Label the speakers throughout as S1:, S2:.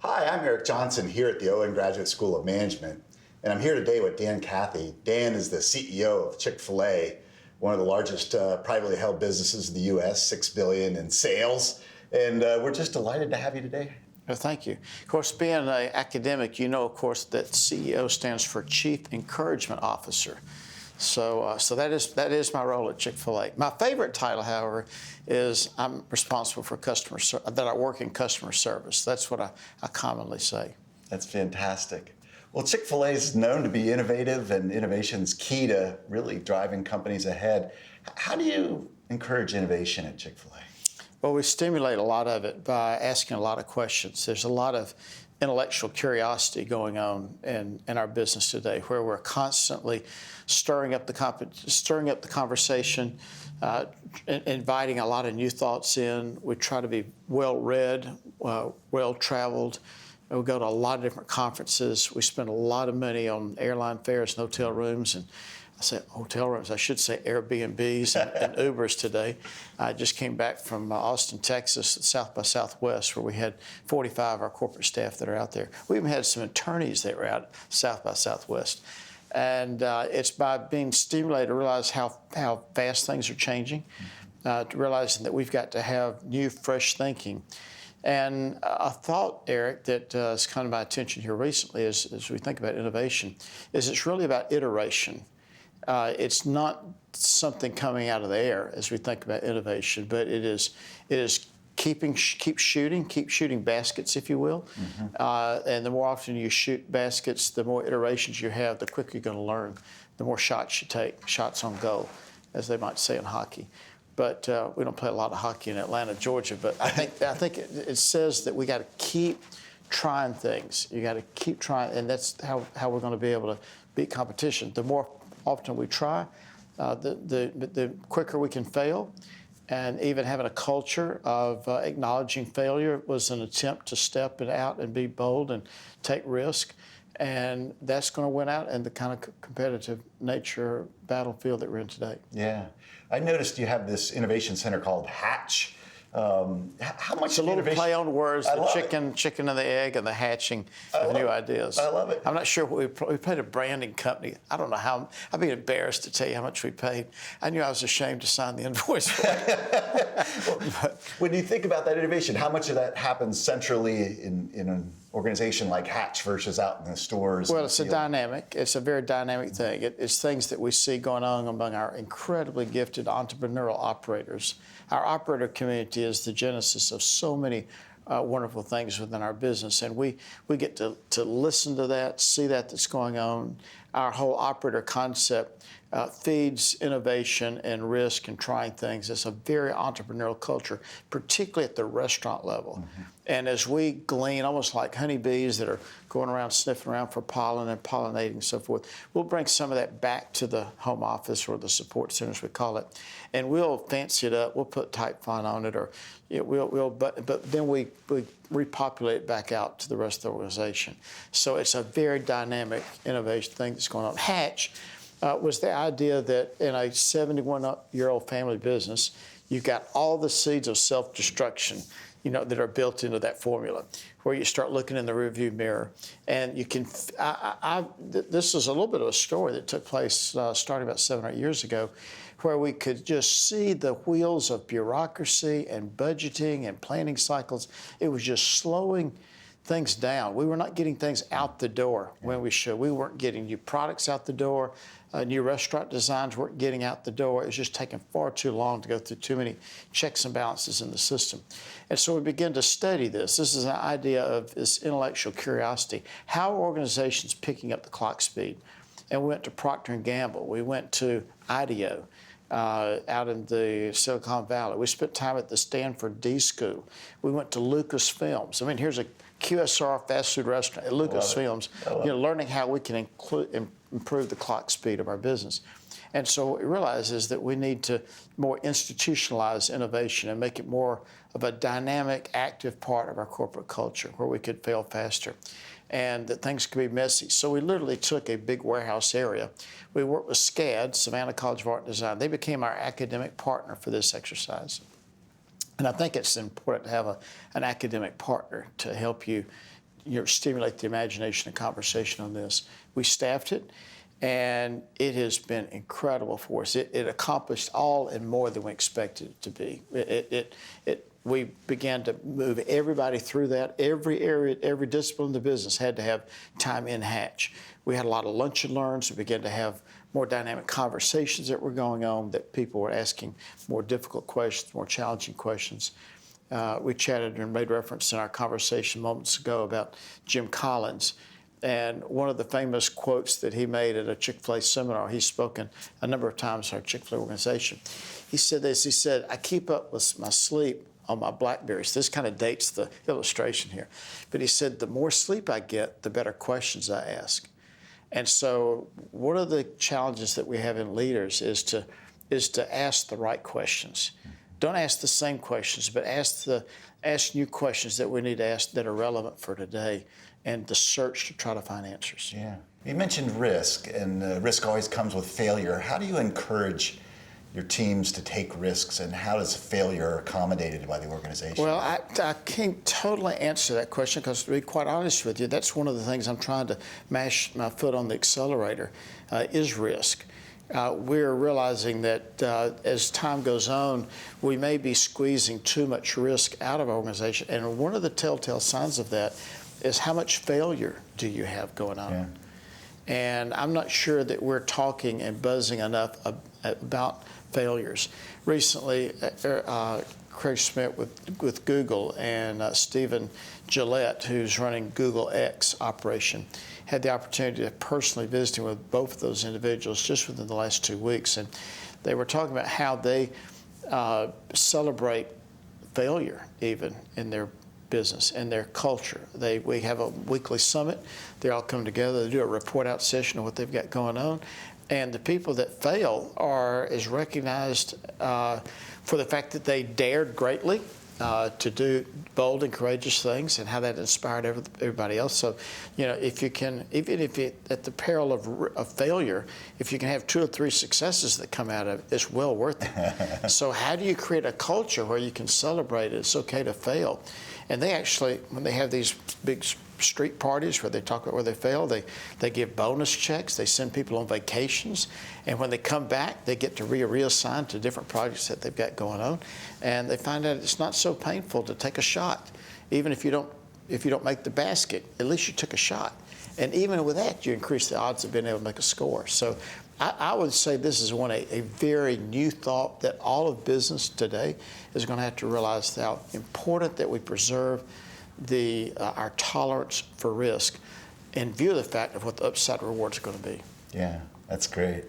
S1: Hi, I'm Eric Johnson here at the Owen Graduate School of Management, and I'm here today with Cathy. Dan is the CEO of Chick-fil-A, one of the largest privately held businesses in the U.S., $6 billion in sales, and we're just delighted to have you today.
S2: Well, thank you. Of course, being an academic, you know, of course, that CEO stands for Chief Encouragement Officer. So that is my role at Chick-fil-A. My favorite title, however, is I'm responsible for that I work in customer service. That's what I commonly say.
S1: That's fantastic. Well, Chick-fil-A is known to be innovative, and innovation is key to really driving companies ahead. How do you encourage innovation at Chick-fil-A?
S2: Well, we stimulate a lot of it by asking a lot of questions. There's a lot of intellectual curiosity going on in our business today, where we're constantly stirring up the conversation, inviting a lot of new thoughts in. We try to be well-read, well-traveled. We go to a lot of different conferences. We spend a lot of money on airline fares and hotel rooms, and I say hotel rooms, I should say Airbnbs and Ubers today. I just came back from Austin, Texas, at South by Southwest, where we had 45 of our corporate staff that are out there. We even had some attorneys that were out at South by Southwest. And it's by being stimulated to realize how fast things are changing, to realizing that we've got to have new, fresh thinking. And a thought, Eric, that has come to my attention here recently as we think about innovation, is it's really about iteration. It's not something coming out of the air as we think about innovation, but it is keep shooting baskets, if you will. Mm-hmm. And the more often you shoot baskets, the more iterations you have, the quicker you're going to learn, the more shots you take, shots on goal, as they might say in hockey. But we don't play a lot of hockey in Atlanta, Georgia. But I think it says that we got to keep trying things. You got to keep trying, and that's how we're going to be able to beat competition. The more often we try, the quicker we can fail. And even having a culture of acknowledging failure was an attempt to step it out and be bold and take risk. And that's going to win out in the kind of competitive nature battlefield that we're in today.
S1: Yeah. I noticed you have this innovation center called Hatch. How much
S2: it's a little play on words, the chicken and the egg, and the hatching of new ideas.
S1: I love it.
S2: I'm not sure what we paid a branding company. I don't know how. I'd be embarrassed to tell you how much we paid. I knew I was ashamed to sign the invoice for it.
S1: When you think about that innovation, how much of that happens centrally in an organization like Hatch versus out in the stores?
S2: Well, it's a very dynamic thing. It's things that we see going on among our incredibly gifted entrepreneurial operators. Our operator community is the genesis of so many wonderful things within our business, and we get to listen to that, see that's going on. Our whole operator concept feeds innovation and risk and trying things. It's a very entrepreneurial culture, particularly at the restaurant level. Mm-hmm. And as we glean, almost like honeybees that are going around sniffing around for pollen and pollinating and so forth, we'll bring some of that back to the home office or the support center, as we call it, and we'll fancy it up. We'll put type font on it, or but then we repopulate it back out to the rest of the organization. So it's a very dynamic innovation thing that's going on. Hatch was the idea that in a 71-year-old family business, you've got all the seeds of self-destruction, that are built into that formula, where you start looking in the rearview mirror. And you can, this is a little bit of a story that took place starting about 7 or 8 years ago, where we could just see the wheels of bureaucracy and budgeting and planning cycles. It was just slowing things down. We were not getting things out the door when we should. We weren't getting new products out the door. New restaurant designs weren't getting out the door. It was just taking far too long to go through too many checks and balances in the system. And so we began to study this. This is an idea of this intellectual curiosity. How are organizations picking up the clock speed? And we went to Procter & Gamble. We went to IDEO out in the Silicon Valley. We spent time at the Stanford D School. We went to Lucasfilms. I mean, here's a QSR fast food restaurant at Lucasfilms, learning how we can improve the clock speed of our business. And so what we realize is that we need to more institutionalize innovation and make it more of a dynamic, active part of our corporate culture where we could fail faster and that things could be messy. So we literally took a big warehouse area. We worked with SCAD, Savannah College of Art and Design. They became our academic partner for this exercise. And I think it's important to have an academic partner to help you stimulate the imagination and conversation on this. We staffed it, and it has been incredible for us. It accomplished all and more than we expected it to be. We began to move everybody through that. Every area, every discipline in the business had to have time in Hatch. We had a lot of lunch and learns. We began to have more dynamic conversations that were going on, that people were asking more difficult questions, more challenging questions. We chatted and made reference in our conversation moments ago about Jim Collins. And one of the famous quotes that he made at a Chick-fil-A seminar, he's spoken a number of times in our Chick-fil-A organization. He said this, he said, I keep up with my sleep on my Blackberries. This kind of dates the illustration here. But he said, the more sleep I get, the better questions I ask. And so one of the challenges that we have in leaders is to ask the right questions. Don't ask the same questions, but ask new questions that we need to ask that are relevant for today, and the search to try to find answers.
S3: Yeah. You mentioned risk, and risk always comes with failure. How do you encourage your teams to take risks, and how is failure accommodated by the organization?
S2: Well, I can't totally answer that question because, to be quite honest with you, that's one of the things I'm trying to mash my foot on the accelerator, is risk. We're realizing that as time goes on, we may be squeezing too much risk out of our organization. And one of the telltale signs of that is how much failure do you have going on?
S3: Yeah.
S2: And I'm not sure that we're talking and buzzing enough about failures. Recently, Craig Schmidt with Google and Stephen Gillette, who's running Google X operation, had the opportunity to personally visit with both of those individuals just within the last 2 weeks. And they were talking about how they celebrate failure even in their business and their culture. We have a weekly summit. They all come together. They do a report out session of what they've got going on. And the people that fail is recognized for the fact that they dared greatly to do bold and courageous things, and how that inspired everybody else. So, if you can, even if at the peril of failure, if you can have 2 or 3 successes that come out of it, it's well worth it. So how do you create a culture where you can celebrate it? It's okay to fail. And they actually, when they have these big street parties where they talk about where they fail, they give bonus checks, they send people on vacations, and when they come back, they get to reassign to different projects that they've got going on, and they find out it's not so painful to take a shot. Even if you don't make the basket, at least you took a shot. And even with that, you increase the odds of being able to make a score. So I would say this is a very new thought that all of business today is going to have to realize how important that we preserve our tolerance for risk in view of the fact of what the upside rewards are going to be.
S3: Yeah, that's great.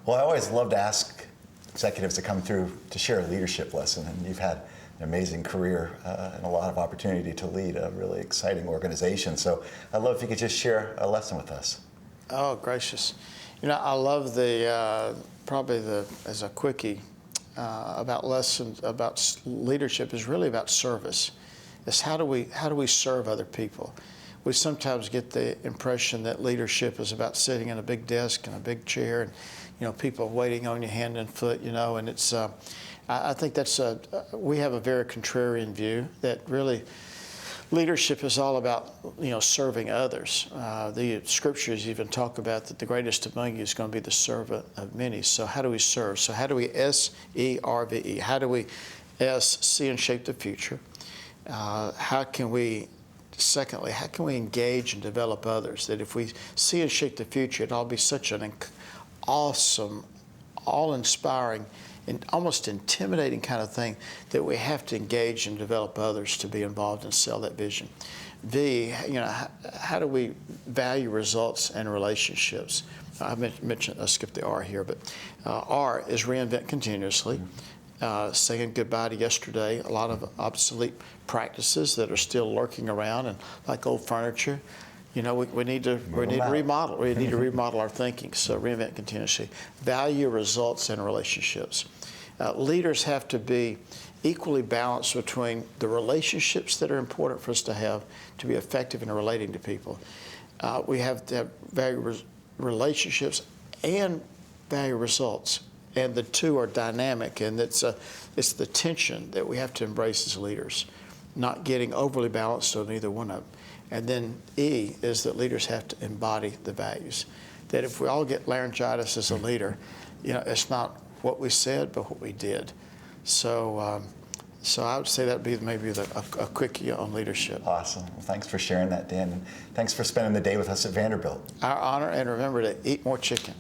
S3: Well, I always love to ask executives to come through to share a leadership lesson, and you've had an amazing career and a lot of opportunity to lead a really exciting organization. So I'd love if you could just share a lesson with us.
S2: Oh, gracious. I love as a quickie about lessons about leadership is really about service. It's how do we serve other people? We sometimes get the impression that leadership is about sitting in a big desk and a big chair, and people waiting on you hand and foot. And it's I think we have a very contrarian view that really leadership is all about serving others. The scriptures even talk about that the greatest among you is going to be the servant of many. So how do we serve? So how do we SERVE? How do we see and shape the future? Secondly, how can we engage and develop others? That if we see and shape the future, it'll be such an awesome, all-inspiring, and almost intimidating kind of thing that we have to engage and develop others to be involved and sell that vision. How do we value results and relationships? I mentioned, I skipped the R here, but R is reinvent continuously. Saying goodbye to yesterday, a lot of obsolete practices that are still lurking around, and like old furniture, we need to remodel. We need to remodel our thinking. So reinvent continuously. Value results and relationships. Leaders have to be equally balanced between the relationships that are important for us to have to be effective in relating to people. We have to have value relationships and value results. And the two are dynamic, and it's the tension that we have to embrace as leaders. not getting overly balanced on either one of them. And then E is that leaders have to embody the values. That if we all get laryngitis as a leader, it's not what we said, but what we did. So I would say that'd be maybe a quickie on leadership.
S3: Awesome. Well, thanks for sharing that, Dan. And thanks for spending the day with us at Vanderbilt.
S2: Our honor, and remember to eat more chicken.